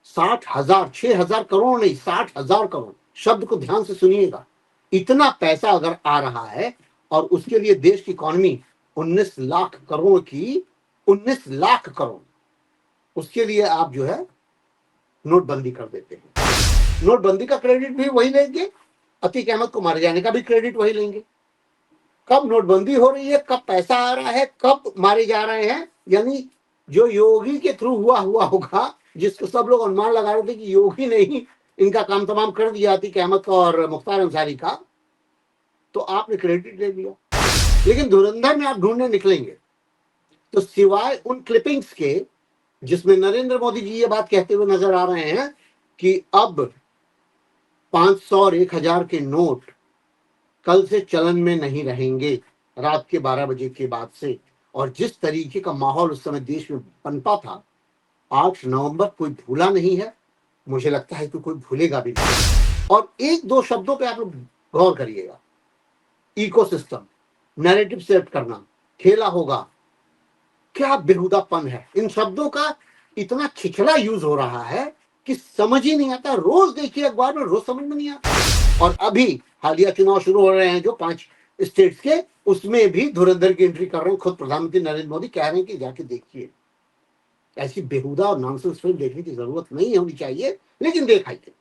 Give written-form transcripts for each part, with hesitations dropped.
60,000, 6,000 करोड़ नहीं, 60,000 करोड़, शब्द को ध्यान से सुनिएगा। इतना पैसा अगर आ रहा है और उसके लिए देश की इकोनॉमी 19 लाख करोड़ की, 19 लाख करोड़, उसके लिए आप जो है नोटबंदी कर देते हैं। नोटबंदी का क्रेडिट भी वही लेंगे, अतीक अहमद को मारे जाने का भी क्रेडिट वही लेंगे। कब नोटबंदी हो रही है, कब पैसा आ रहा है, कब मारे जा रहे हैं, यानी जो योगी के थ्रू हुआ होगा, जिसको सब लोग अनुमान लगा रहे थे कि योगी ने ही इनका काम तमाम कर दिया, अतीक अहमद का और मुख्तार अंसारी का, तो आपने क्रेडिट ले लिया। लेकिन धुरंधर में आप ढूंढने निकलेंगे तो सिवाय उन क्लिपिंग्स के जिसमें नरेंद्र मोदी जी ये बात कहते हुए नजर आ रहे हैं कि अब 500 और 1,000 के नोट कल से चलन में नहीं रहेंगे, रात के 12 बजे के बाद से, और जिस तरीके का माहौल उस समय देश में पनपा था, 8 नवंबर कोई भूला नहीं है, मुझे लगता है कि कोई भूलेगा भी नहीं। और एक दो शब्दों पे आप लोग गौर करिएगा, इकोसिस्टम, नैरेटिव सेट करना, खेला होगा, क्या बेहुदापन है। इन शब्दों का इतना छिछला यूज हो रहा है कि समझ ही नहीं आता। रोज देखिए अखबार में, रोज समझ में नहीं आता। और अभी हालिया चुनाव शुरू हो रहे हैं जो 5 स्टेट्स के, उसमें भी धुरंधर की एंट्री कर रहे हैं। खुद प्रधानमंत्री नरेंद्र मोदी कह रहे हैं कि जाके देखिए। ऐसी बेहुदा और नॉनसेंस फिल्म देखने की जरूरत नहीं होनी चाहिए, लेकिन देखाइए।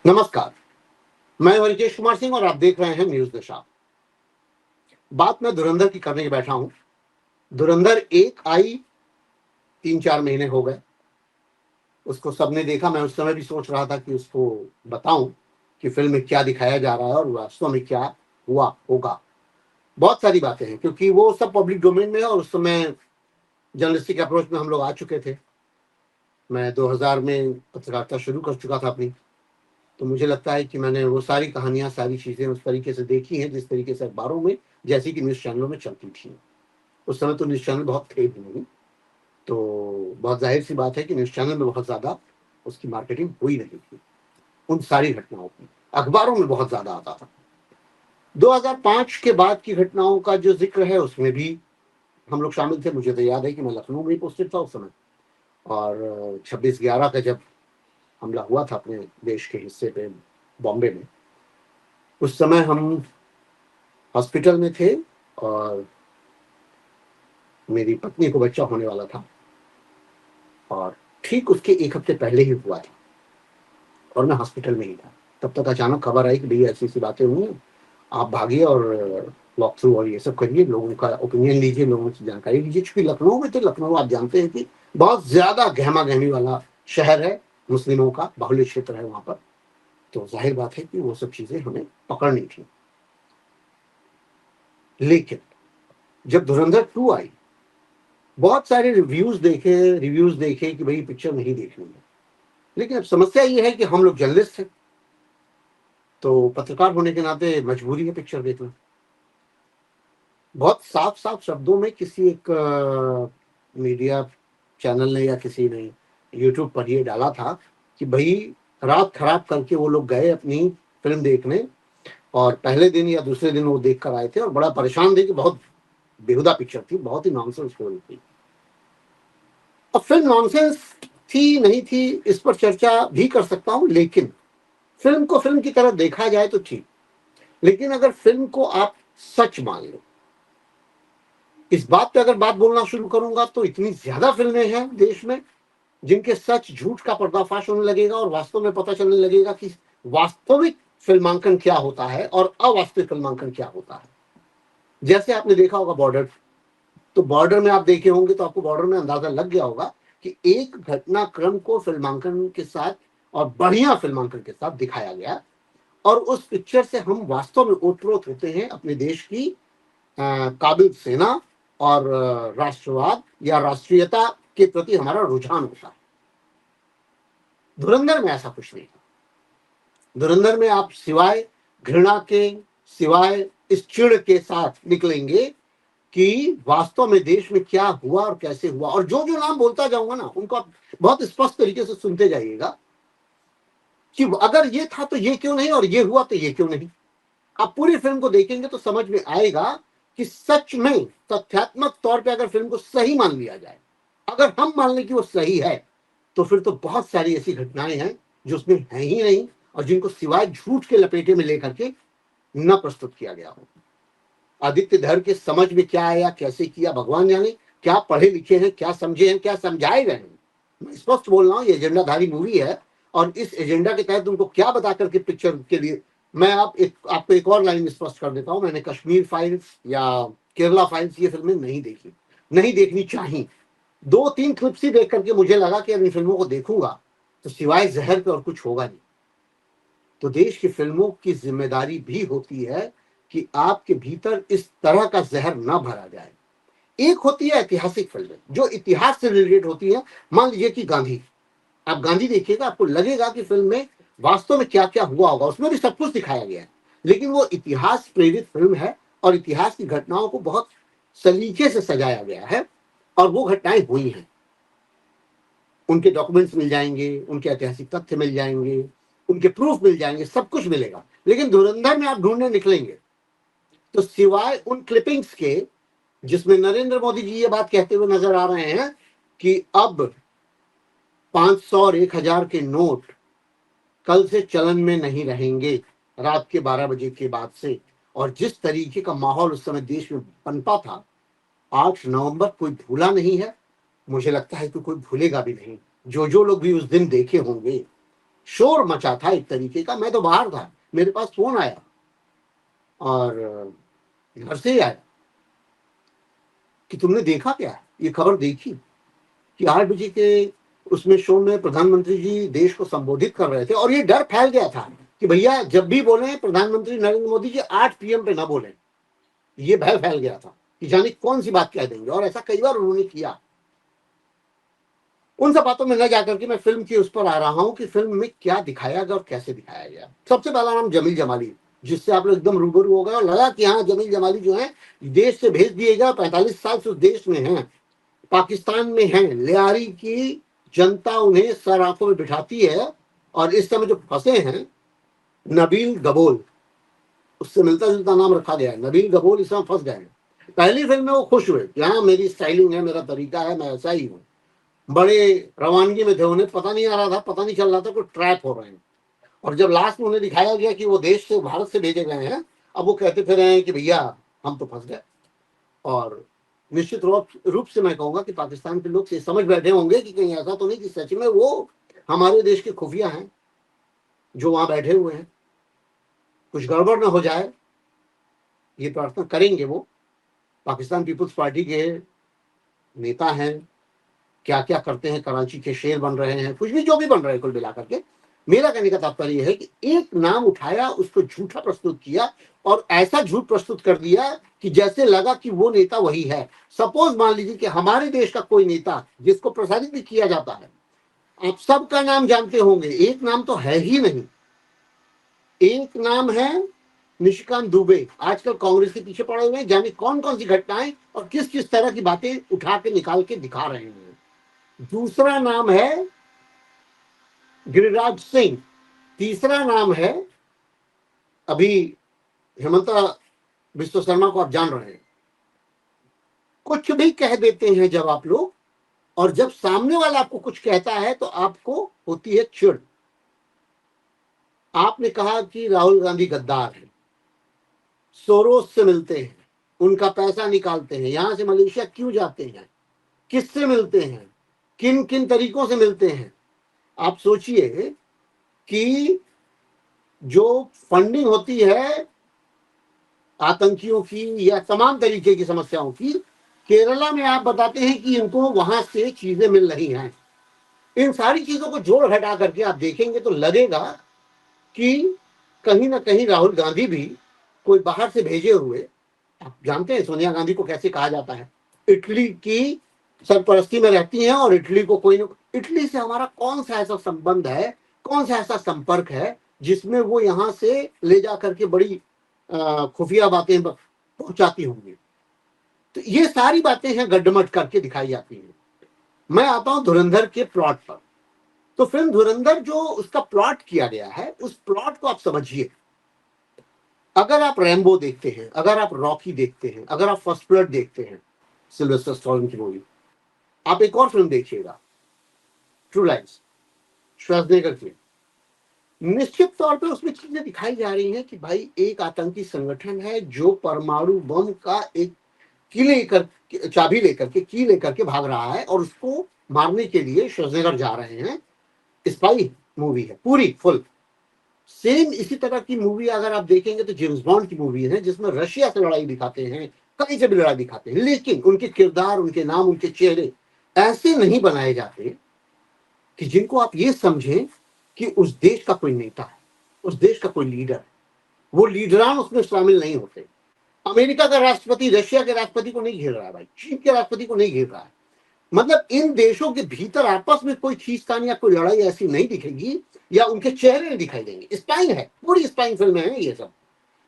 नमस्कार, मैं हरिकेश कुमार सिंह और आप देख रहे हैं न्यूज दिशा। बात मैं धुरंधर की करने के बैठा हूं। धुरंधर 1 आई, 3-4 महीने हो गए, उसको सबने देखा। मैं उस समय भी सोच रहा था कि उसको बताऊं कि फिल्म में क्या दिखाया जा रहा है और वास्तव में क्या हुआ होगा। बहुत सारी बातें हैं क्योंकि वो सब पब्लिक डोमेन में है और उस समय जर्नलिस्टिक अप्रोच में हम लोग आ चुके थे। मैं 2000 में पत्रकारिता शुरू कर चुका था अपनी, तो मुझे लगता है कि मैंने वो सारी कहानियां, सारी चीजें उस तरीके से देखी हैं जिस तरीके से अखबारों में, जैसी कि न्यूज चैनलों में चलती थी। उस समय तो न्यूज चैनल बहुत थे भी नहीं, तो बहुत जाहिर सी बात है कि न्यूज चैनल में बहुत ज्यादा उसकी मार्केटिंग हुई नहीं थी। उन सारी घटनाओं की अखबारों में बहुत ज्यादा आता था। 2005 के बाद की घटनाओं का जो जिक्र है उसमें भी हम लोग शामिल थे। मुझे तो याद है कि मैं लखनऊ में ही पोस्टेड था उस समय, और 26/11 का जब हमला हुआ था अपने देश के हिस्से पे, बॉम्बे में, उस समय हम हॉस्पिटल में थे और मेरी पत्नी को बच्चा होने वाला था, और ठीक उसके 1 हफ्ते पहले ही हुआ था और मैं हॉस्पिटल में ही था। तब तक अचानक खबर आई कि भैया ऐसी ऐसी बातें हुई हैं, आप भागिए और वॉक थ्रू और ये सब करिए, लोगों का ओपिनियन लीजिए, लोगों से जानकारी लीजिए। चूंकि लखनऊ में थे, लखनऊ आप जानते हैं कि बहुत ज्यादा गहमा गहमी वाला शहर है, मुस्लिमों का बाहुल्य क्षेत्र है वहां पर, तो जाहिर बात है कि वो सब चीजें हमें पकड़नी थी। लेकिन जब धुरंधर 2 आई, बहुत सारे रिव्यूज देखे कि भाई पिक्चर नहीं देखनी है। लेकिन अब समस्या ये है कि हम लोग जर्नलिस्ट हैं, तो पत्रकार होने के नाते मजबूरी है पिक्चर देखना। बहुत साफ साफ शब्दों में किसी एक मीडिया चैनल ने या किसी ने यूट्यूब पर ये डाला था कि भाई रात खराब करके वो लोग गए अपनी फिल्म देखने, और पहले दिन या दूसरे दिन वो देख कर आए थे और बड़ा परेशान थे कि बहुत बेहुदा पिक्चर थी, बहुत ही नॉनसेंस फिल्म थी। अब फिल्म नॉनसेंस थी नहीं थी इस पर चर्चा भी कर सकता हूं, लेकिन फिल्म को फिल्म की तरह देखा जाए तो ठीक। लेकिन अगर फिल्म को आप सच मान लो, इस बात पे अगर बात बोलना शुरू करूंगा तो इतनी ज्यादा फिल्में हैं देश में जिनके सच झूठ का पर्दाफाश होने लगेगा और वास्तव में पता चलने लगेगा कि वास्तविक फिल्मांकन क्या होता है और अवास्तविक फिल्मांकन क्या होता है। जैसे आपने देखा होगा बॉर्डर, तो बॉर्डर में आप देखे होंगे तो आपको बॉर्डर में अंदाजा लग गया होगा कि एक घटनाक्रम को फिल्मांकन के साथ और बढ़िया फिल्मांकन के साथ दिखाया गया, और उस पिक्चर से हम वास्तव में ओतप्रोत होते हैं अपने देश की काबिल सेना और राष्ट्रवाद या राष्ट्रीयता के प्रति हमारा रुझान होता है। धुरंधर में ऐसा कुछ नहीं था। धुरंधर में आप सिवाय घृणा के, सिवाय इस चिढ़ के साथ निकलेंगे कि वास्तव में देश में क्या हुआ और कैसे हुआ। और जो जो नाम बोलता जाऊंगा ना, उनको आप बहुत स्पष्ट तरीके से सुनते जाइएगा कि अगर ये था तो ये क्यों नहीं, और ये हुआ तो ये क्यों नहीं। आप पूरी फिल्म को देखेंगे तो समझ में आएगा कि सच में तथ्यात्मक तौर पे अगर फिल्म को सही मान लिया जाए अगर हम मान लें कि वो सही है तो फिर तो बहुत सारी ऐसी घटनाएं हैं जो उसमें हैं ही नहीं और जिनको सिवाय झूठ के लपेटे में लेकर के न प्रस्तुत किया गया हो। आदित्य धर के समझ में क्या आया, कैसे किया, भगवान जाने। क्या पढ़े लिखे हैं, क्या समझे हैं, क्या समझाए गए हैं। मैं स्पष्ट बोल रहा हूँ, ये एजेंडाधारी मूवी है और इस एजेंडा के तहत उनको क्या बता करके पिक्चर के लिए। मैं आपको एक और लाइन स्पष्ट कर देता हूँ, मैंने कश्मीर फाइल्स या केरला फाइल्स ये फिल्में नहीं देखी, नहीं देखनी चाहिए। 2-3 क्लिप्स ही देख करके मुझे लगा कि अब इन फिल्मों को देखूंगा तो सिवाय जहर के और कुछ होगा नहीं। तो देश की फिल्मों की जिम्मेदारी भी होती है कि आपके भीतर इस तरह का जहर ना भरा जाए। एक होती है ऐतिहासिक फिल्में जो इतिहास से रिलेटेड होती है। मान लीजिए कि गांधी, आप गांधी देखिएगा, आपको लगेगा कि फिल्म में वास्तव में क्या क्या हुआ होगा, उसमें भी सब कुछ दिखाया गया है, लेकिन वो इतिहास प्रेरित फिल्म है और इतिहास की घटनाओं को बहुत सलीके से सजाया गया है और वो घटनाएं हुई हैं। उनके डॉक्यूमेंट्स मिल जाएंगे, उनके ऐतिहासिक तथ्य मिल जाएंगे, उनके प्रूफ मिल जाएंगे, सब कुछ मिलेगा। लेकिन धुरंधर में आप ढूंढने निकलेंगे तो सिवाय उन क्लिपिंग्स के जिसमें नरेंद्र मोदी जी ये बात कहते हुए नजर आ रहे हैं कि अब 500 और 1000 के नोट कल से चलन में नहीं रहेंगे, रात के 12 बजे के बाद से। और जिस तरीके का माहौल उस समय देश में पनपा था, 8 नवंबर कोई भूला नहीं है, मुझे लगता है कि कोई भूलेगा भी नहीं। जो लोग भी उस दिन देखे होंगे, शोर मचा था एक तरीके का। मैं तो बाहर था, मेरे पास फोन आया और घर से ही आया कि तुमने देखा क्या, ये खबर देखी कि 8 बजे के उसमें शो में प्रधानमंत्री जी देश को संबोधित कर रहे थे और ये डर फैल गया था कि भैया जब भी बोले प्रधानमंत्री नरेंद्र मोदी जी 8 PM पे ना बोले। ये भय फैल गया था कि जाने कौन सी बात कह देंगे, और ऐसा कई बार उन्होंने किया। उन सब बातों में न जाकर के मैं फिल्म की उस पर आ रहा हूं कि फिल्म में क्या दिखाया गया और कैसे दिखाया गया। सबसे पहला नाम जमील जमाली, जिससे आप लोग एकदम रूबरू हो गए और लगा कि हाँ जमील जमाली जो है देश से भेज दिए गए, 45 साल से उस देश में हैं, पाकिस्तान में हैं। लियारी की जनता उन्हें सर आंखों में बिठाती है और इस समय जो फंसे हैं नबील गबोल, उससे मिलता जुलता नाम रखा गया है, नबील गबोल इस समय फंस गए हैं। पहली फिल्म में वो खुश हुए कि हाँ मेरी स्टाइलिंग है, मेरा तरीका है, मैं ऐसा ही हूँ, बड़े रवानगी में थे, उन्हें पता नहीं आ रहा था, पता नहीं चल रहा था कोई ट्रैप हो रहे हैं। और जब लास्ट में उन्हें दिखाया गया कि वो देश से, भारत से भेजे गए हैं, अब वो कहते फिर रहे हैं कि भैया हम तो फंस गए। और निश्चित रूप से मैं कहूंगा कि पाकिस्तान के लोग से समझ बैठे होंगे कि कहीं ऐसा तो नहीं कि सच में वो हमारे देश के खुफिया हैं जो वहां बैठे हुए हैं, कुछ गड़बड़ ना हो जाए, ये प्रार्थना करेंगे। वो पाकिस्तान पीपुल्स पार्टी के नेता हैं, क्या क्या करते हैं, कराची के शेर बन रहे हैं, कुछ भी जो भी बन रहे हैं, कुल मिलाकर के मेरा कहने का तात्पर्य है कि एक नाम उठाया, उसको झूठा प्रस्तुत किया और ऐसा झूठ प्रस्तुत कर दिया कि जैसे लगा कि वो नेता वही है। सपोज मान लीजिए कि हमारे देश का कोई नेता जिसको प्रसारित भी किया जाता है, आप सबका नाम जानते होंगे, एक नाम तो है ही नहीं, एक नाम है निशिकांत दुबे, आजकल कांग्रेस के पीछे पड़े हुए हैं, जाने कौन कौन सी घटनाएं और किस किस तरह की बातें उठा के निकाल के दिखा रहे हैं। दूसरा नाम है गिरिराज सिंह, तीसरा नाम है अभी हेमंता बिस्व शर्मा को आप जान रहे हैं। कुछ भी कह देते हैं जब आप लोग, और जब सामने वाला आपको कुछ कहता है तो आपको होती है चिढ़। आपने कहा कि राहुल गांधी गद्दार है, सोरोस से मिलते हैं, उनका पैसा निकालते हैं, यहां से मलेशिया क्यों जाते हैं, किससे मिलते हैं, किन किन तरीकों से मिलते हैं। आप सोचिए कि जो फंडिंग होती है आतंकियों की या तमाम तरीके की समस्याओं की, केरला में आप बताते हैं कि इनको वहां से चीजें मिल रही हैं। इन सारी चीजों को जोड़ घटा करके आप देखेंगे तो लगेगा कि कहीं ना कहीं राहुल गांधी भी कोई बाहर से भेजे हुए, आप जानते हैं सोनिया गांधी को कैसे कहा जाता है, इटली की सरपरस्ती में रहती हैं और इटली को कोई न, इटली से हमारा कौन सा ऐसा संबंध है, कौन सा ऐसा संपर्क है जिसमें वो यहां से ले जा करके बड़ी खुफिया बातें पहुंचाती होंगी। तो ये सारी बातें हैं गड्ढमड करके दिखाई जाती हैं। मैं आता हूं धुरंधर के प्लॉट पर। तो फिल्म धुरंधर जो उसका प्लॉट किया गया है, उस प्लॉट को आप समझिए। अगर आप रैम्बो देखते हैं, अगर आप रॉकी देखते हैं, अगर आप फर्स्ट ब्लड देखते हैं, सिल्वेस्टर स्टैलोन की मूवी, आप एक और फिल्म देखिएगा, ट्रू लाइन्स, श्वार्ज़नेगर की। निश्चित तौर पे उसमें चीजें दिखाई जा रही हैं कि भाई एक आतंकी संगठन है जो परमाणु बम का एक की लेकर चाबी लेकर के की लेकर के भाग रहा है और उसको मारने के लिए श्वार्ज़नेगर जा रहे हैं। स्पाई मूवी है पूरी फुल। सेम इसी तरह की मूवी अगर आप देखेंगे तो जेम्स बॉन्ड की मूवी है जिसमें रशिया से लड़ाई दिखाते हैं, कहीं से भी लड़ाई दिखाते हैं, लेकिन उनके किरदार, उनके नाम, उनके चेहरे ऐसे नहीं बनाए जाते कि जिनको आप ये समझें कि उस देश का कोई नेता है, उस देश का कोई लीडर है। वो लीडरान उसमें शामिल नहीं होते। अमेरिका का राष्ट्रपति रशिया के राष्ट्रपति को नहीं घेर रहा है भाई, चीन के राष्ट्रपति को नहीं घेर रहा है। मतलब इन देशों के भीतर आपस में कोई खींचतान या कोई लड़ाई ऐसी नहीं दिखेगी या उनके चेहरे नहीं दिखाई देंगे। स्पाइंग है, पूरी स्पाइंग फिल्में हैं ये सब,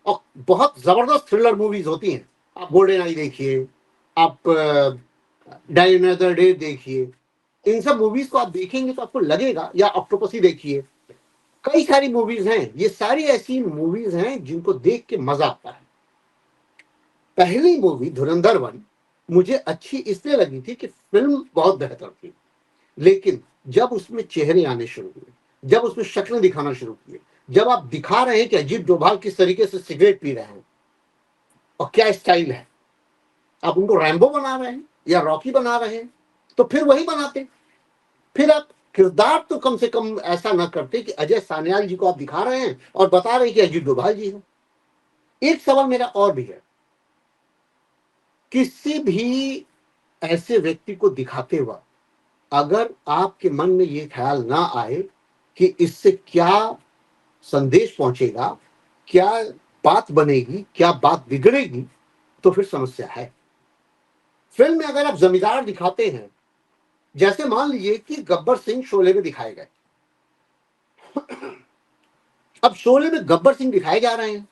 और बहुत जबरदस्त थ्रिलर मूवीज होती हैं। आप गोल्डन आई देखिए, आप डाई अनदर डे देखिए, इन सब मूवीज को आप देखेंगे तो आपको लगेगा, या ऑक्टोपसी देखिए, कई सारी मूवीज हैं। ये सारी ऐसी मूवीज हैं जिनको देख के मजा आता है। पहली मूवी धुरंधर 1 मुझे अच्छी इसलिए लगी थी कि फिल्म बहुत बेहतर थी, लेकिन जब उसमें चेहरे आने शुरू हुए, जब उसमें शक्लें दिखाना शुरू किए, जब आप दिखा रहे हैं कि अजीत डोभाल किस तरीके से सिगरेट पी रहे हैं और क्या स्टाइल है, आप उनको रैम्बो बना रहे हैं या रॉकी बना रहे हैं, तो फिर वही बनाते। फिर आप किरदार तो कम से कम ऐसा ना करते कि अजय सान्याल जी को आप दिखा रहे हैं और बता रहे हैं कि अजीत डोभाल जी हैं। एक सवाल मेरा और भी है, किसी भी ऐसे व्यक्ति को दिखाते वक्त अगर आपके मन में ये ख्याल ना आए कि इससे क्या संदेश पहुंचेगा, क्या बात बनेगी, क्या बात बिगड़ेगी, तो फिर समस्या है। फिल्म में अगर आप जमींदार दिखाते हैं, जैसे मान लीजिए कि गब्बर सिंह शोले में दिखाए गए, अब शोले में गब्बर सिंह दिखाए जा रहे हैं,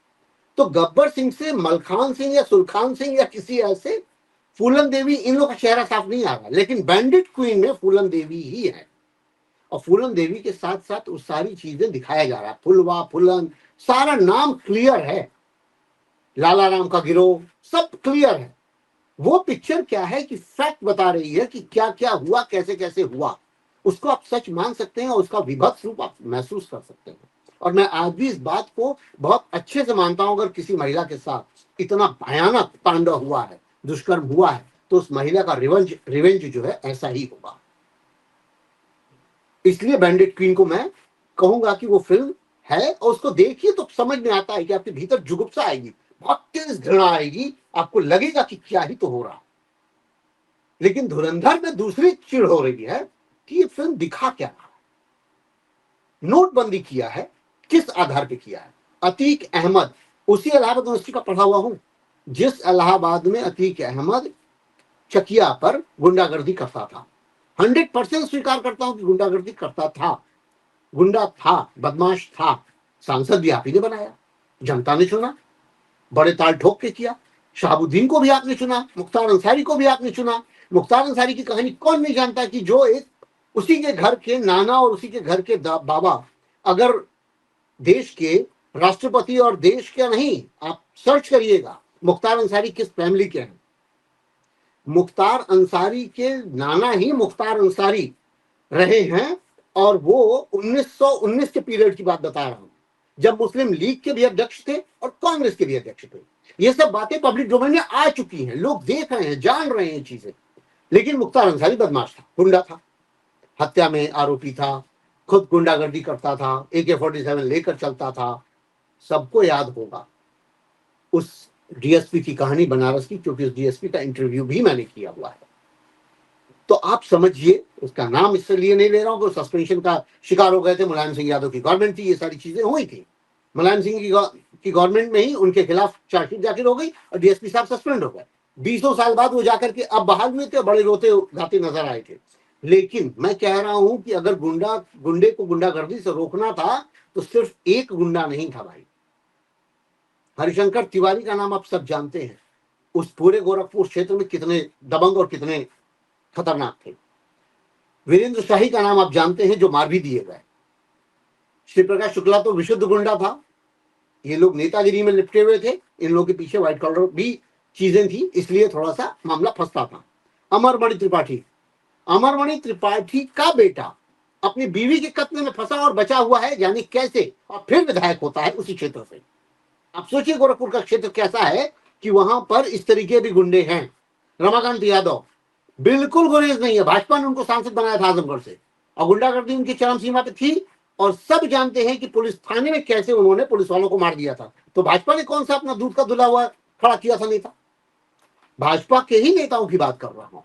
तो गब्बर सिंह से मलखान सिंह या सुलखान सिंह या किसी ऐसे, फूलन देवी, इन लोगों का चेहरा साफ नहीं आ रहा, लेकिन बैंडिट क्वीन में फूलन देवी ही है, और फूलन देवी के साथ साथ उस सारी चीजें दिखाया जा रहा है, फुलवा फुलन, सारा नाम क्लियर है, लाला राम का गिरोह सब क्लियर है। वो पिक्चर क्या है कि फैक्ट बता रही है कि क्या क्या हुआ, कैसे कैसे हुआ, उसको आप सच मान सकते हैं और उसका विभत्स रूप आप महसूस कर सकते हैं। और मैं आज भी इस बात को बहुत अच्छे से मानता हूं, अगर किसी महिला के साथ इतना भयानक तांडव हुआ है, दुष्कर्म हुआ है, तो उस महिला का रिवेंज जो है ऐसा ही होगा। इसलिए बैंडिट क्वीन को मैं कहूंगा कि वो फिल्म है, और उसको देखिए तो समझ में आता है कि आपके भीतर जुगुप्सा आएगी, बहुत तेज घृणा आएगी, आपको लगेगा कि क्या ही तो हो रहा। लेकिन धुरंधर में दूसरी चिड़ हो रही है कि ये फिल्म दिखा क्या रहा है, नोटबंदी किया है, किस आधार पे किया है। अतीक अहमद, उसी इलाहाबाद यूनिवर्सिटी का पढ़ा हुआ हूं, जिस इलाहाबाद में अतीक अहमद चकिया पर गुंडागर्दी करता था, 100% स्वीकार करता हूं कि गुंडागर्दी करता था, गुंडा था, बदमाश था। सांसद भी आप ही ने बनाया, जनता ने चुना, बड़े ताल ठोक के किया। शहाबुद्दीन को भी आपने चुना, मुख्तार अंसारी को भी आपने चुना। मुख्तार अंसारी की कहानी कौन नहीं जानता कि जो एक उसी के घर के नाना और उसी के घर के बाबा अगर देश के राष्ट्रपति और देश के नहीं, आप सर्च करिएगा मुख्तार अंसारी किस फैमिली के हैं। मुख्तार अंसारी के नाना ही मुख्तार अंसारी रहे हैं, और वो 1919 के पीरियड की बात बता रहा हूं, जब मुस्लिम लीग के भी अध्यक्ष थे और कांग्रेस के भी अध्यक्ष थे। ये सब बातें पब्लिक डोमेन में आ चुकी हैं, लोग देख रहे हैं, जान रहे हैं चीजें। लेकिन मुख्तार अंसारी बदमाश था, गुंडा था, हत्या में आरोपी था, खुद गुंडागर्दी करता था, AK-47 लेकर चलता था। सबको याद होगा उस डीएसपी की कहानी बनारस की, क्योंकि उस डीएसपी का इंटरव्यू भी मैंने किया हुआ है। तो आप समझिए, उसका नाम इसलिए नहीं ले रहा हूं कि सस्पेंशन का शिकार हो गए थे, मुलायम सिंह यादव की गवर्नमेंट थी, ये सारी चीजें हुई थी। मुलायम सिंह की गवर्नमेंट में ही उनके खिलाफ चार्जशीट दाखिल हो गई और डीएसपी साहब सस्पेंड हो गए। 20 साल बाद वो जाकर के अब बहाल हुए थे, बड़े रोते गाते नजर आए थे। लेकिन मैं कह रहा हूं कि अगर गुंडे को गुंडागर्दी से रोकना था तो सिर्फ एक गुंडा नहीं था भाई। हरिशंकर तिवारी का नाम आप सब जानते हैं, उस पूरे गोरखपुर क्षेत्र में कितने दबंग और कितने खतरनाक थे। वीरेंद्र शाही का नाम आप जानते हैं, जो मार भी दिए गए। श्री प्रकाश शुक्ला तो विशुद्ध गुंडा था, ये लोग नेतागिरी में लिपटे हुए थे, इन लोगों के पीछे व्हाइट कॉलर भी चीजें थी, इसलिए थोड़ा सा मामला फंसता था। अमरमणि त्रिपाठी, अमरमणि त्रिपाठी का बेटा अपनी बीवी के कत्ल में फंसा और बचा हुआ है, यानी कैसे, और फिर विधायक होता है उसी क्षेत्र से। आप सोचिए गोरखपुर का क्षेत्र कैसा है कि वहां पर इस तरीके भी गुंडे हैं। रमाकांत यादव बिल्कुल गुरेज नहीं है, भाजपा ने उनको सांसद बनाया था आजमगढ़ से, और गुंडागर्दी उनकी चरम सीमा पे थी, और सब जानते हैं कि पुलिस थाने में कैसे उन्होंने पुलिस वालों को मार दिया था। तो भाजपा ने कौन सा अपना दूध का धुला हुआ खड़ा किया था नेता? भाजपा के ही नेताओं की बात कर रहा हूं,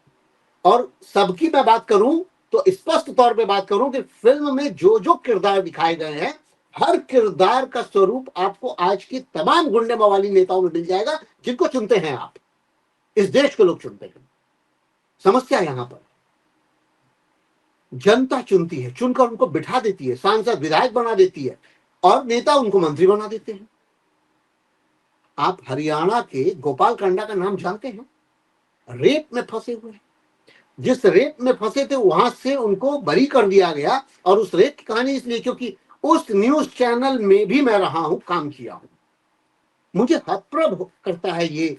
और सबकी मैं बात करूं तो स्पष्ट तौर पे बात करूं कि फिल्म में जो जो किरदार दिखाए गए हैं, हर किरदार का स्वरूप आपको आज की तमाम गुंडे मवाली नेताओं में मिल जाएगा, जिनको चुनते हैं आप, इस देश के लोग चुनते हैं। समस्या यहां पर जनता चुनती है, चुनकर उनको बिठा देती है, सांसद विधायक बना देती है, और नेता उनको मंत्री बना देते हैं। आप हरियाणा के गोपाल कांडा का नाम जानते हैं? रेप में फंसे हुए, जिस रेप में फंसे थे वहां से उनको बरी कर दिया गया। और उस रेप की कहानी इसलिए क्योंकि उस न्यूज चैनल में भी मैं रहा हूं, काम किया हूं। मुझे हतप्रभ करता है ये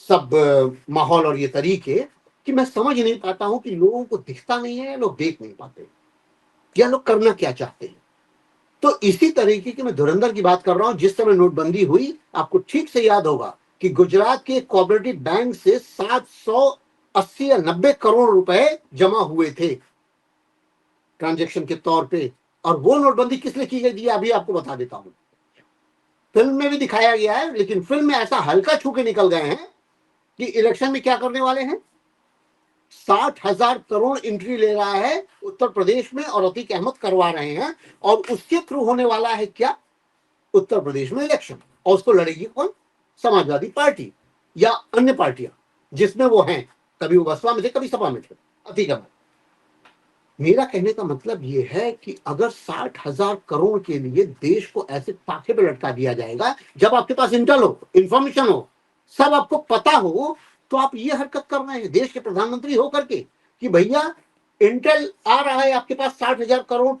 सब माहौल और ये तरीके, कि मैं समझ नहीं पाता हूं कि लोगों को दिखता नहीं है, लोग देख नहीं पाते, या लोग करना क्या चाहते हैं। तो इसी तरीके की मैं धुरंधर की बात कर रहा हूं। जिस समय नोटबंदी हुई, आपको ठीक से याद होगा कि गुजरात के कोऑपरेटिव बैंक से 780 या 90 करोड़ रुपए जमा हुए थे ट्रांजैक्शन के तौर पे, और वो नोटबंदी किस लिए की गई थी अभी आपको बता देता हूं। फिल्म में भी दिखाया गया है, लेकिन फिल्म में ऐसा हल्का छू के निकल गए हैं कि इलेक्शन में क्या करने वाले हैं। 60,000 करोड़ एंट्री ले रहा है उत्तर प्रदेश में, और अतीक अहमद करवा रहे हैं, और उसके थ्रू होने वाला है क्या, उत्तर प्रदेश में इलेक्शन। और उसको लड़ेगी कौन? समाजवादी पार्टी या अन्य पार्टियां जिसमें वो हैं, कभी वो बसपा में थे, कभी सपा में थे, अतीक अहमद। मेरा कहने का मतलब ये है कि अगर 60,000 करोड़ के लिए देश को ऐसे पाखे पे लटका दिया जाएगा, जब आपके पास इंटेल हो, इंफॉर्मेशन हो, सब आपको पता हो, तो आप ये हरकत कर रहे हैं देश के प्रधानमंत्री होकर के कि भैया इंटेल आ रहा है आपके पास, 60,000 करोड़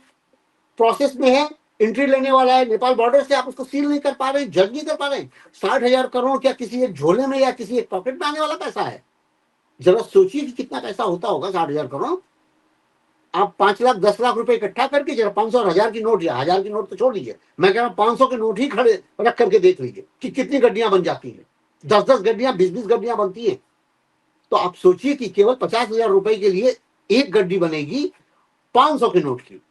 प्रोसेस में है, एंट्री लेने वाला है नेपाल बॉर्डर से, आप उसको सील नहीं कर पा रहे, जज नहीं कर पा रहे। 60,000 करोड़ क्या किसी एक झोले में या किसी एक पॉकेट में आने वाला पैसा है? जरा सोचिए कि कितना पैसा होता होगा 60,000 करोड़। आप 5 लाख 10 लाख रुपए इकट्ठा करके जरा 500 और 1000 की नोट, या 1000 की नोट तो छोड़ लीजिए, मैं कह रहा हूं 500 के नोट ही खड़े रख करके देख लीजिए कि कितनी गड्डियां बन जाती हैं। 10-10 गड्डियां, 20-20 गड्डियां बनती हैं। तो आप सोचिए कि केवल 50,000 रुपए के लिए एक गड्डी बनेगी 500 के नोट की।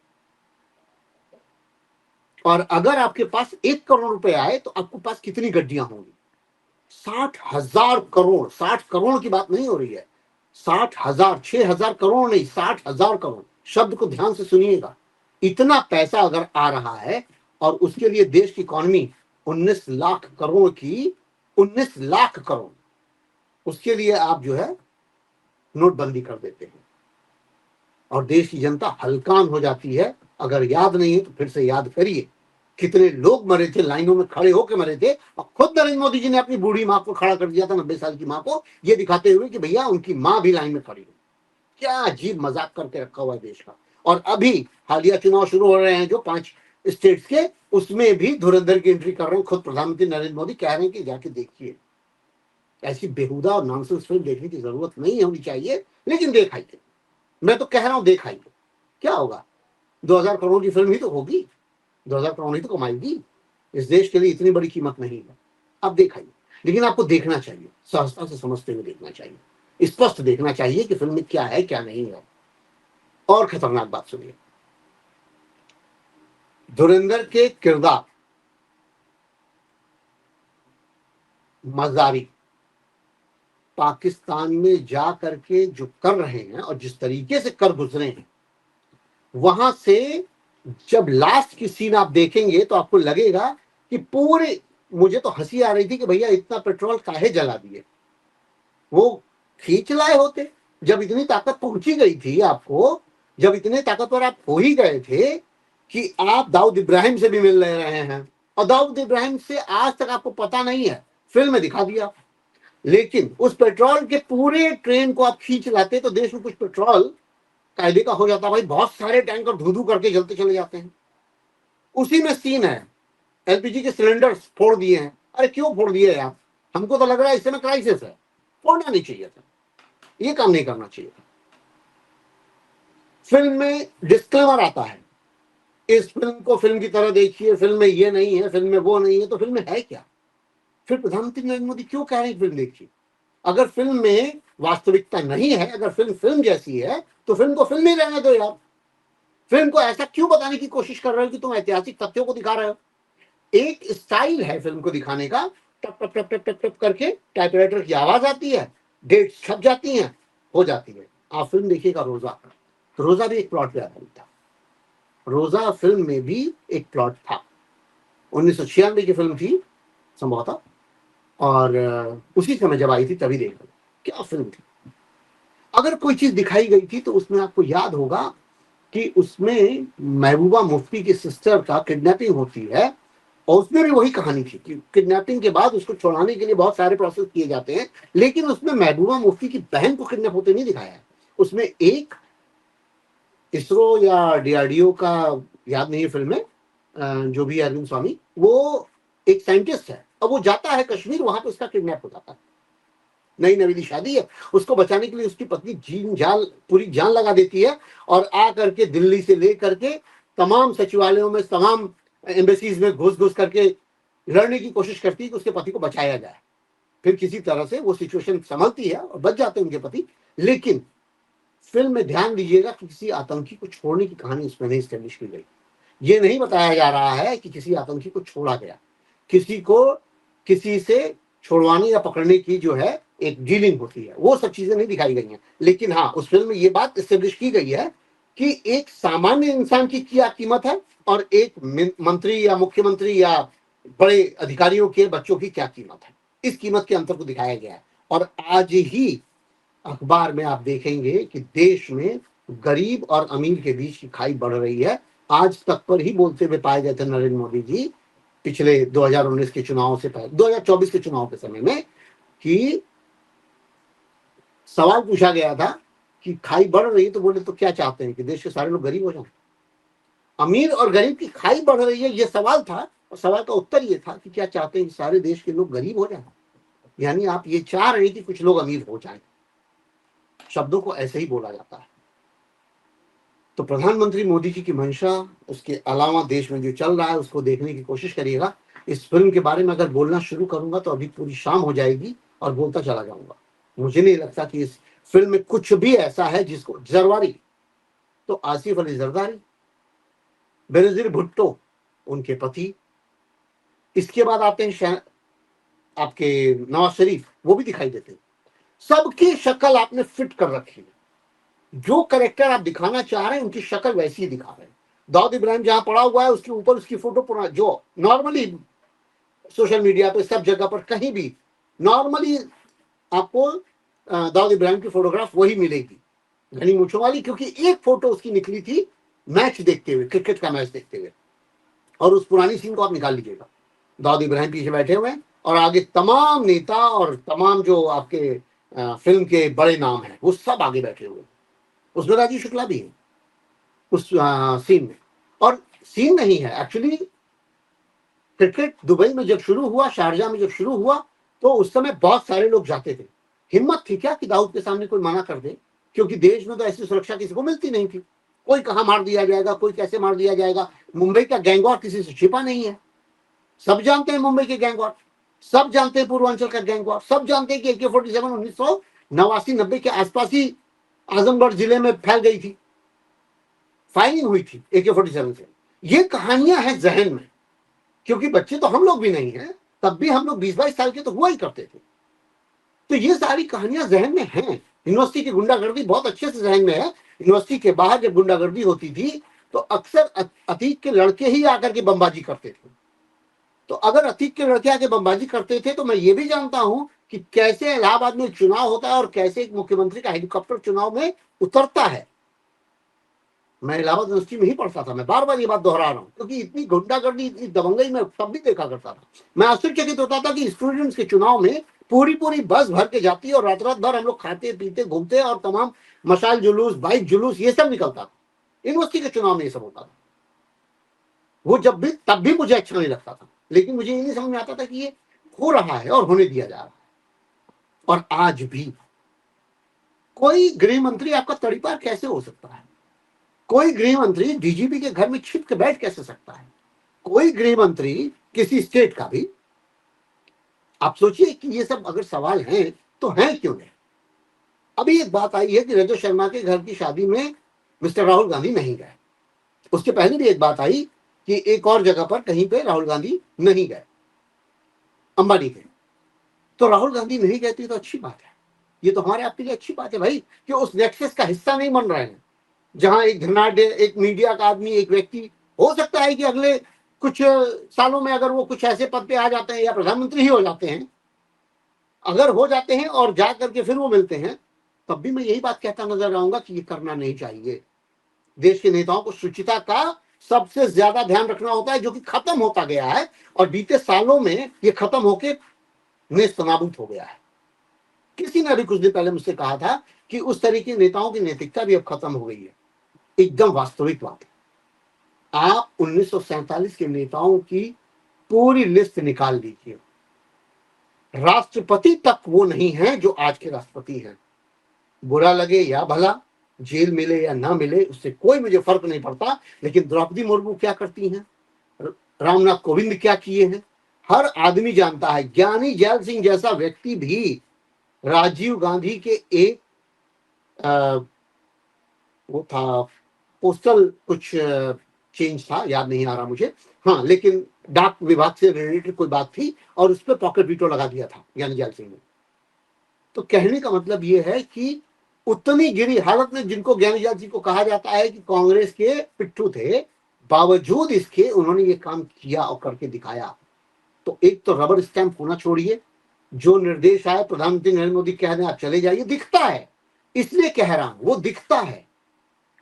और अगर आपके पास 1 करोड़ रुपए आए तो आपके पास कितनी गड्डियां होंगी? 60,000 करोड़। 60 करोड़ की बात नहीं हो रही है, 60,000, 6,000 करोड़ नहीं, 60,000 करोड़। शब्द को ध्यान से सुनिएगा। इतना पैसा अगर आ रहा है, और उसके लिए देश की इकोनॉमी 19 लाख करोड़ की, 19 लाख करोड़, उसके लिए आप जो है नोटबंदी कर देते हैं, और देश की जनता हलकान हो जाती है। अगर याद नहीं है तो फिर से याद करिए, कितने लोग मरे थे, लाइनों में खड़े होकर मरे थे, और खुद नरेंद्र मोदी जी ने अपनी बूढ़ी माँ को खड़ा कर दिया था, 90 साल की माँ को, ये दिखाते हुए कि भैया उनकी माँ भी लाइन में खड़ी है। क्या अजीब मजाक करके रखा हुआ है देश का। और अभी हालिया चुनाव शुरू हो रहे हैं जो 5 स्टेट्स के, उसमें भी धुरंधर की एंट्री कर रहे हैं। खुद प्रधानमंत्री नरेंद्र मोदी कह रहे हैं कि जाके देखिए। ऐसी बेहुदा और नॉनसेंस फिल्म देखने की जरूरत नहीं होनी चाहिए, लेकिन देखाइए। मैं तो कह रहा हूं देखाइए, क्या होगा? 2,000 करोड़ की फिल्म ही तो होगी, 2,000 करोड़ ही तो कमाएगी। इस देश के लिए इतनी बड़ी कीमत नहीं है। अब दिखाइए, लेकिन आपको देखना चाहिए, सहजता से समझते हुए देखना चाहिए, स्पष्ट देखना चाहिए कि फिल्म में क्या है क्या नहीं है। और खतरनाक बात सुनिए, धुरंधर के किरदार मजारी पाकिस्तान में जा करके जो कर रहे हैं, और जिस तरीके से कर गुजरे हैं, वहां से जब लास्ट की सीन आप देखेंगे तो आपको लगेगा कि पूरे, मुझे तो हंसी आ रही थी कि भैया इतना पेट्रोल काहे जला दिए, वो खींच लाए होते। जब इतनी ताकत पहुंची गई थी आपको, जब इतने ताकतवर आप हो ही गए थे कि आप दाऊद इब्राहिम से भी मिल रहे हैं, और दाऊद इब्राहिम से आज तक आपको पता नहीं है, फिल्म में दिखा दिया। लेकिन उस पेट्रोल के पूरे ट्रेन को आप खींच लाते तो देश में कुछ पेट्रोल कायदे का हो जाता। भाई बहुत सारे टैंकर धू धू करके जलते चले जाते हैं। उसी में सीन है, एलपीजी के सिलेंडर फोड़ दिए हैं। अरे क्यों फोड़ दिए यार? हमको तो लग रहा है इस समय क्राइसिस है, फोड़ना नहीं चाहिए था, ये काम नहीं करना चाहिए था। फिल्म में डिस्क्लेमर आता है, इस फिल्म को फिल्म की तरह देखिए, फिल्म में ये नहीं है, फिल्म में वो नहीं है, तो फिल्म में है क्या? फिर प्रधानमंत्री नरेंद्र मोदी क्यों कह रहे हैं फिल्म देखिए? अगर फिल्म में वास्तविकता नहीं है, अगर फिल्म फिल्म जैसी है, तो फिल्म को फिल्म ही रहने दो यार। फिल्म को ऐसा क्यों बताने की कोशिश कर रहे हो कि तुम ऐतिहासिक तथ्यों को दिखा रहे हो? एक स्टाइल है फिल्म को दिखाने का, टप टप टप टप टप टप करके टाइपराइटर की आवाज आती है, डेट छप जाती हैं, हो जाती है। आप फिल्म देखिएगा रोजा, रोजा भी एक प्लॉट पे आधारित था। रोजा फिल्म में भी एक प्लॉट था, 1996 की फिल्म थी संभवतः, और उसी समय जब आई थी तभी देख लो क्या फिल्म थी। अगर कोई चीज दिखाई गई थी तो उसमें आपको याद होगा कि उसमें महबूबा मुफ्ती की सिस्टर का किडनैपिंग होती है, और उसमें भी वही कहानी थी कि किडनैपिंग के बाद उसको छुड़ाने के लिए बहुत सारे प्रोसेस किए जाते हैं, लेकिन उसमें महबूबा मुफ्ती की बहन को किडनैप होते नहीं दिखाया है। उसमें एक इसरो या डीआरडीओ का, याद नहीं है फिल्म में, जो भी अरविंद स्वामी, वो एक साइंटिस्ट है, अब वो जाता है कश्मीर, वहां पे उसका किडनैप हो जाता है। नई नवीली शादी है, उसको बचाने के लिए उसकी पत्नी जीन जाल पूरी जान लगा देती है, और आ करके दिल्ली से ले करके तमाम सचिवालयों में, तमाम एम्बेसीज में घुस घुस करके लड़ने की कोशिश करती है कि उसके पति को बचाया जाए। फिर किसी तरह से वो सिचुएशन संभलती है और बच जाते हैं उनके पति। लेकिन फिल्म में ध्यान दीजिएगा कि किसी आतंकी को छोड़ने की कहानी उसमें नहीं स्टैब्लिश की गई। ये नहीं बताया जा रहा है कि किसी आतंकी को छोड़ा गया, किसी को किसी से छोड़वाने या पकड़ने की जो है एक डीलिंग होती है, वो सब चीजें नहीं दिखाई गई हैं। लेकिन हाँ, उस फिल्म में ये बात स्टेब्लिश की गई है कि एक सामान्य इंसान की क्या कीमत है और एक मंत्री या मुख्यमंत्री या बड़े अधिकारियों के बच्चों की क्या कीमत है, इस कीमत के अंतर को दिखाया गया है। और आज ही अखबार में आप देखेंगे कि देश में गरीब और अमीर के बीच की खाई बढ़ रही है। आज तक पर ही बोलते हुए पाए गए थे नरेंद्र मोदी जी पिछले 2019 के चुनाव से पहले, 2024 के चुनाव के समय में, कि सवाल पूछा गया था कि खाई बढ़ रही है, तो बोले तो क्या चाहते हैं कि देश के सारे लोग गरीब हो जाएं? अमीर और गरीब की खाई बढ़ रही है, ये सवाल था, और सवाल का उत्तर ये था कि क्या चाहते हैं कि सारे देश के लोग गरीब हो जाएं? यानी आप ये चाह रहे हैं कि कुछ लोग अमीर हो जाएं। शब्दों को ऐसे ही बोला जाता है। तो प्रधानमंत्री मोदी जी की मंशा, उसके अलावा देश में जो चल रहा है उसको देखने की कोशिश करिएगा। इस फिल्म के बारे में अगर बोलना शुरू करूंगा तो अभी पूरी शाम हो जाएगी और बोलता चला जाऊंगा। मुझे नहीं लगता कि इस फिल्म में कुछ भी ऐसा है जिसको, जरवारी तो आसिफ अली जरदारी, बेनजीर भुट्टो उनके पति, इसके बाद आते हैं आपके नवाज शरीफ, वो भी दिखाई देते हैं। सबकी शक्ल आपने फिट कर रखी है, जो करेक्टर आप दिखाना चाह रहे हैं उनकी शक्ल वैसी ही दिखा रहे हैं। दाऊद इब्राहिम जहां पड़ा हुआ है उसके ऊपर उसकी फोटो पुरा, जो नॉर्मली सोशल मीडिया पे सब जगह पर कहीं भी नॉर्मली आपको दाऊद इब्राहिम की फोटोग्राफ वही मिलेगी, घनी मूछों वाली, क्योंकि एक फोटो उसकी निकली थी मैच देखते हुए, क्रिकेट का मैच देखते हुए, और उस पुरानी सीन को आप निकाल लीजिएगा। दाऊद इब्राहिम पीछे बैठे हुए हैं और आगे तमाम नेता और तमाम जो आपके फिल्म के बड़े नाम हैं वो सब आगे बैठे हुए हैं। उसमें राजीव शुक्ला भी है उस सीन में। और सीन नहीं है एक्चुअली, क्रिकेट दुबई में जब शुरू हुआ, शारजाह में जब शुरू हुआ, तो उस समय बहुत सारे लोग जाते थे। हिम्मत थी क्या कि दाऊद के सामने कोई मना कर दे, क्योंकि देश में तो ऐसी सुरक्षा किसी को मिलती नहीं थी। कोई कहाँ मार दिया जाएगा, कोई कैसे मार दिया जाएगा। मुंबई का गैंगवॉर किसी से छिपा नहीं है, सब जानते हैं मुंबई के गैंगवॉर, सब जानते हैं पूर्वांचल का गैंगवॉर, सब जानते हैं कि AK-47 1989-90 के आसपास ही आजमगढ़ जिले में फैल गई थी, फायरिंग हुई थी AK-47 से। ये कहानियां हैं जहन में, क्योंकि बच्चे तो हम लोग भी नहीं हैं, तब भी हम लोग 20-22 साल के तो हुआ ही करते थे। तो ये सारी कहानियां जहन में हैं। यूनिवर्सिटी की गुंडागर्दी बहुत अच्छे से जहन में है। यूनिवर्सिटी के बाहर जब गुंडागर्दी होती थी तो अक्सर अतीक के लड़के ही आकर के बमबाजी करते थे। तो अगर अतीक के लड़के आके बमबाजी करते थे तो मैं ये भी जानता हूं कि कैसे इलाहाबाद में चुनाव होता है और कैसे एक मुख्यमंत्री का हेलीकॉप्टर चुनाव में उतरता है। मैं इलाहाबाद यूनिवर्सिटी में ही पढ़ता था, मैं बार बार ये बात दोहरा रहा हूँ, क्योंकि इतनी गुंडागर्दी, इतनी दबंगई मैं तब भी देखा करता था। मैं आश्चर्यचकित होता था कि स्टूडेंट्स के चुनाव में पूरी पूरी बस भर के जाती है और रात रात भर हम लोग खाते पीते घूमते और तमाम मशाल जुलूस, बाइक जुलूस, ये सब निकलता था। यूनिवर्सिटी के चुनाव में ये सब होता था। वो जब भी, तब भी मुझे अच्छा नहीं लगता था, लेकिन मुझे ये नहीं समझ में आता था कि ये हो रहा है और होने दिया जा रहा है। और आज भी कोई गृह मंत्री आपका तड़ीपार कैसे हो सकता है? कोई गृह मंत्री डीजीपी के घर में छिप के बैठ कैसे सकता है? कोई गृह मंत्री किसी स्टेट का भी। आप सोचिए कि ये सब अगर सवाल हैं तो हैं क्यों नहीं? अभी एक बात आई है कि रजत शर्मा के घर की शादी में मिस्टर राहुल गांधी नहीं गए। उसके पहले भी एक बात आई कि एक और जगह पर कहीं पे राहुल गांधी नहीं गए, अंबानी के। तो राहुल गांधी नहीं गए तो अच्छी बात है, ये तो हमारे आपके लिए अच्छी बात है भाई कि उस नेक्सस का हिस्सा नहीं बन रहे हैं, जहां एक धनाढ़, एक मीडिया का आदमी, एक व्यक्ति, हो सकता है कि अगले कुछ सालों में अगर वो कुछ ऐसे पद पे आ जाते हैं या प्रधानमंत्री ही हो जाते हैं, अगर हो जाते हैं और जा करके फिर वो मिलते हैं, तब भी मैं यही बात कहता नजर आऊंगा कि ये करना नहीं चाहिए। देश के नेताओं को शुचिता का सबसे ज्यादा ध्यान रखना होता है, जो कि खत्म होता गया है और बीते सालों में ये खत्म होके नेस्तनाबूद हो गया है। किसी ने अभी कुछ दिन पहले मुझसे कहा था कि उस तरह के नेताओं की नैतिकता भी अब खत्म हो गई है। एकदम वास्तविक बात है। आप 1947 के नेताओं की पूरी लिस्ट निकाल लीजिए, राष्ट्रपति तक वो नहीं है जो आज के राष्ट्रपति हैं। बुरा लगे या भला, जेल मिले या ना मिले, उससे कोई मुझे फर्क नहीं पड़ता, लेकिन द्रौपदी मुर्मू क्या करती हैं, रामनाथ कोविंद क्या किए हैं, हर आदमी जानता है। ज्ञानी जैल सिंह जैसा व्यक्ति भी राजीव गांधी के एक वो था पोस्टल कुछ चेंज था, याद नहीं आ रहा मुझे, हाँ, लेकिन डाक विभाग से रिलेटेड कोई बात थी और उस पर पॉकेट वीटो लगा दिया था ज्ञानी जैल सिंह ने। तो कहने का मतलब ये है कि उतनी गिरी हालत में, जिनको ज्ञानी जैल सिंह को कहा जाता है कि कांग्रेस के पिट्ठू थे, बावजूद इसके उन्होंने ये काम किया और करके दिखाया। तो एक तो रबर स्टैंप होना छोड़िए, जो निर्देश आए प्रधानमंत्री नरेंद्र मोदी कह रहे हैं आप चले जाइए, दिखता है इसलिए कह रहा हूं, वो दिखता है,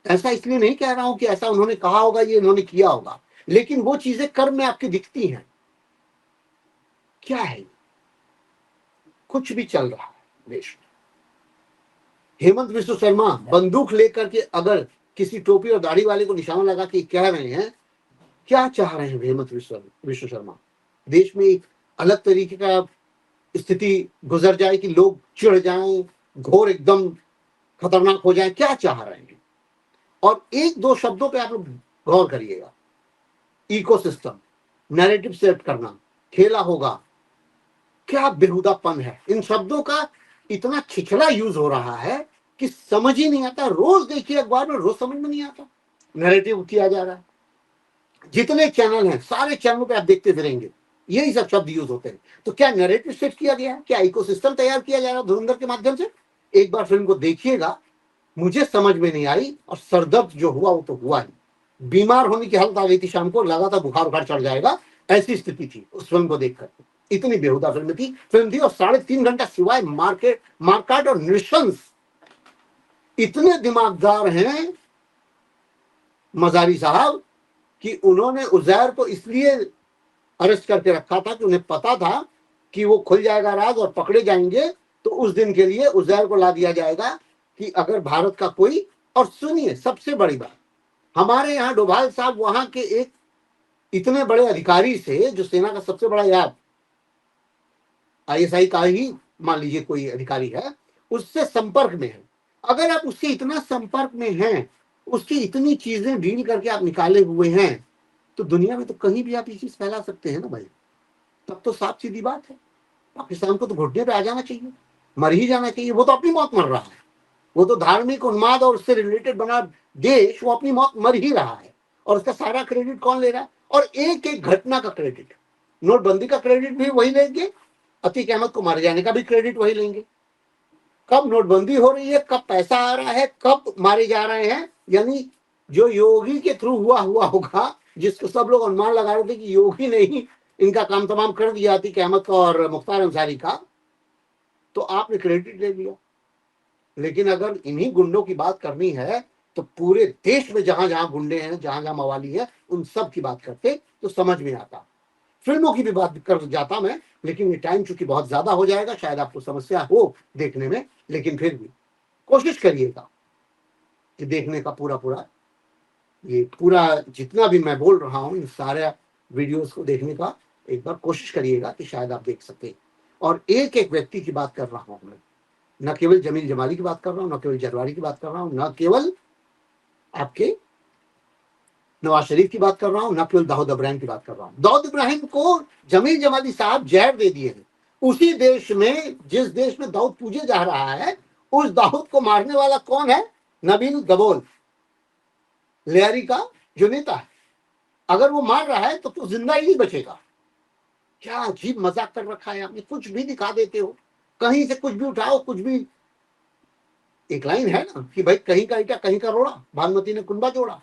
ऐसा इसलिए नहीं कह रहा हूं कि ऐसा उन्होंने कहा होगा, ये उन्होंने किया होगा, लेकिन वो चीजें कर्म में आपकी दिखती हैं। क्या है, कुछ भी चल रहा है देश में। हेमंत विश्व शर्मा बंदूक लेकर के अगर किसी टोपी और दाढ़ी वाले को निशाना लगा के कह रहे हैं, क्या चाह रहे हैं हेमंत विश्व शर्मा? देश में एक अलग तरीके का स्थिति गुजर जाए कि लोग चिढ़ जाएं, घोर एकदम खतरनाक हो जाए, क्या चाह रहे हैं? और एक दो शब्दों पे आप लोग गौर करिएगा, इकोसिस्टम, नैरेटिव सेट करना, खेला होगा, क्या बेहुदापन है। इन शब्दों का इतना छिछला यूज हो रहा है कि समझ ही नहीं आता। रोज देखिए अखबार में, रोज समझ में नहीं आता, नैरेटिव किया जा रहा है। जितने चैनल हैं सारे चैनलों पे आप देखते फिरेंगे यही सब शब्द यूज होते हैं। तो क्या नैरेटिव सेट किया गया है? क्या इकोसिस्टम तैयार किया जा रहा है धुरंधर के माध्यम से? एक बार फिल्म को देखिएगा, मुझे समझ में नहीं आई और सरदर्द जो हुआ वो तो हुआ ही, बीमार होने की हालत आ गई थी, शाम को लगा था बुखार चढ़ जाएगा, ऐसी स्थिति थी उस फिल्म को देखकर। इतनी बेहुदा फिल्म थी और 3.5 घंटा सिवाय मारकाट और नृशंस। इतने दिमागदार हैं मजारी साहब कि उन्होंने उजैर को इसलिए अरेस्ट करके रखा था कि उन्हें पता था कि वो खुल जाएगा राज और पकड़े जाएंगे, तो उस दिन के लिए उजैर को ला दिया जाएगा कि अगर भारत का कोई। और सुनिए सबसे बड़ी बात, हमारे यहाँ डोभाल साहब वहां के एक इतने बड़े अधिकारी से, जो सेना का सबसे बड़ा याद ISI का ही मान लीजिए कोई अधिकारी है, उससे संपर्क में है। अगर आप उससे इतना संपर्क में हैं, उसकी इतनी चीजें डील करके आप निकाले हुए हैं, तो दुनिया में तो कहीं भी आप ये चीज फैला सकते हैं ना भाई। तब तो साफ सीधी बात है, पाकिस्तान को तो घुटने पे आ जाना चाहिए, मर ही जाना चाहिए। वो तो अपनी मौत मर रहा है, वो तो धार्मिक उन्माद और उससे रिलेटेड बना देश, वो अपनी मौत मर ही रहा है। और उसका सारा क्रेडिट कौन ले रहा है? और एक एक घटना का क्रेडिट, नोटबंदी का क्रेडिट भी वही लेंगे, अतीक अहमद को मारे जाने का भी क्रेडिट वही लेंगे। कब नोटबंदी हो रही है, कब पैसा आ रहा है, कब मारे जा रहे हैं, यानी जो योगी के थ्रू हुआ होगा, जिसको सब लोग अनुमान लगा रहे थे कि योगी ने ही इनका काम तमाम कर दिया, अतीक अहमद का और मुख्तार अंसारी का, तो आपने क्रेडिट ले लिया। लेकिन अगर इन्हीं गुंडों की बात करनी है तो पूरे देश में जहां जहां गुंडे हैं, जहां जहां मवाली है, उन सब की बात करते तो समझ में आता। फिल्मों की भी बात कर जाता मैं, लेकिन ये टाइम चूंकि बहुत ज्यादा हो जाएगा, शायद आपको समस्या हो देखने में, लेकिन फिर भी कोशिश करिएगा कि देखने का पूरा ये पूरा जितना भी मैं बोल रहा हूँ, इन सारे वीडियोस को देखने का एक बार कोशिश करिएगा कि शायद आप देख सकें। और एक एक व्यक्ति की बात कर रहा हूँ मैं, न केवल जमील जमाली की बात कर रहा हूँ, न केवल जरवारी की बात कर रहा हूँ, न केवल आपके नवाज शरीफ की बात कर रहा हूं, ना केवल दाऊद इब्राहिम की बात कर रहा हूं। दाऊद इब्राहिम को जमील जमाली साहब जहर दे दिए हैं। उसी देश में, जिस देश में दाऊद पूजे जा रहा है, उस दाऊद को मारने वाला कौन है? नबील गबोल, लियारी का जो नेता है। अगर वो मार रहा है तो जिंदा ही नहीं बचेगा। क्या अजीब मजाक कर रखा है आपने, कुछ भी दिखा देते हो, कहीं से कुछ भी उठाओ, कुछ भी। एक लाइन है ना कि भाई कहीं का ईटा कहीं का रोड़ा, भानुमति ने कुंबा जोड़ा।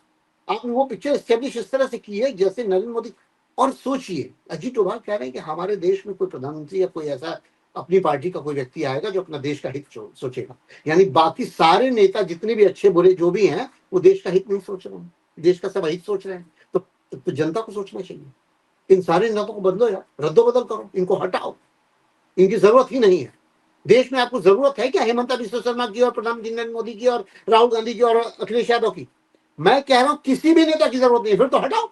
आपने वो पिक्चर एस्टेब्लिश इस तरह से की है जैसे नरेंद्र मोदी। और सोचिए, अजीत डोभाल कह रहे हैं कि हमारे देश में कोई प्रधानमंत्री या कोई ऐसा अपनी पार्टी का कोई व्यक्ति आएगा जो अपना देश का हित सोचेगा। यानी बाकी सारे नेता जितने भी अच्छे बुरे जो भी हैं, वो देश का हित नहीं सोच रहे हैं, देश का सब हित सोच रहे हैं। तो जनता को सोचना चाहिए। इन सारे नेताओं को बदलो यार, रद्दो-बदल करो, इनको हटाओ, इनकी जरूरत ही नहीं है। देश में आपको जरूरत है क्या हेमंता बिस्वा शर्मा की और प्रधानमंत्री नरेंद्र मोदी की और राहुल गांधी की और अखिलेश यादव की? मैं कह रहा हूं किसी भी नेता की जरूरत नहीं। फिर तो हटाओ,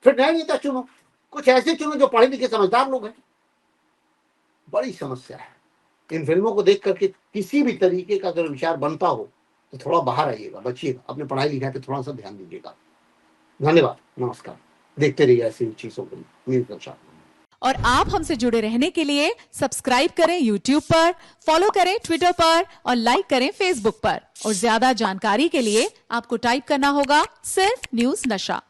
फिर नए नेता चुनो, कुछ ऐसे चुनो जो पढ़े लिखे समझदार लोग हैं। बड़ी समस्या है। इन फिल्मों को देख करके किसी भी तरीके का अगर विचार बनता हो तो थोड़ा बाहर आइएगा, बचिएगा, अपने पढ़ाई लिखाई पे थोड़ा सा ध्यान दीजिएगा। धन्यवाद, नमस्कार। देखते रहिए ऐसी चीजों को न्यूज़ नक्शा। और आप हमसे जुड़े रहने के लिए सब्सक्राइब करें YouTube पर, फॉलो करें Twitter पर और लाइक करें Facebook पर। और ज्यादा जानकारी के लिए आपको टाइप करना होगा सिर्फ न्यूज़ नशा।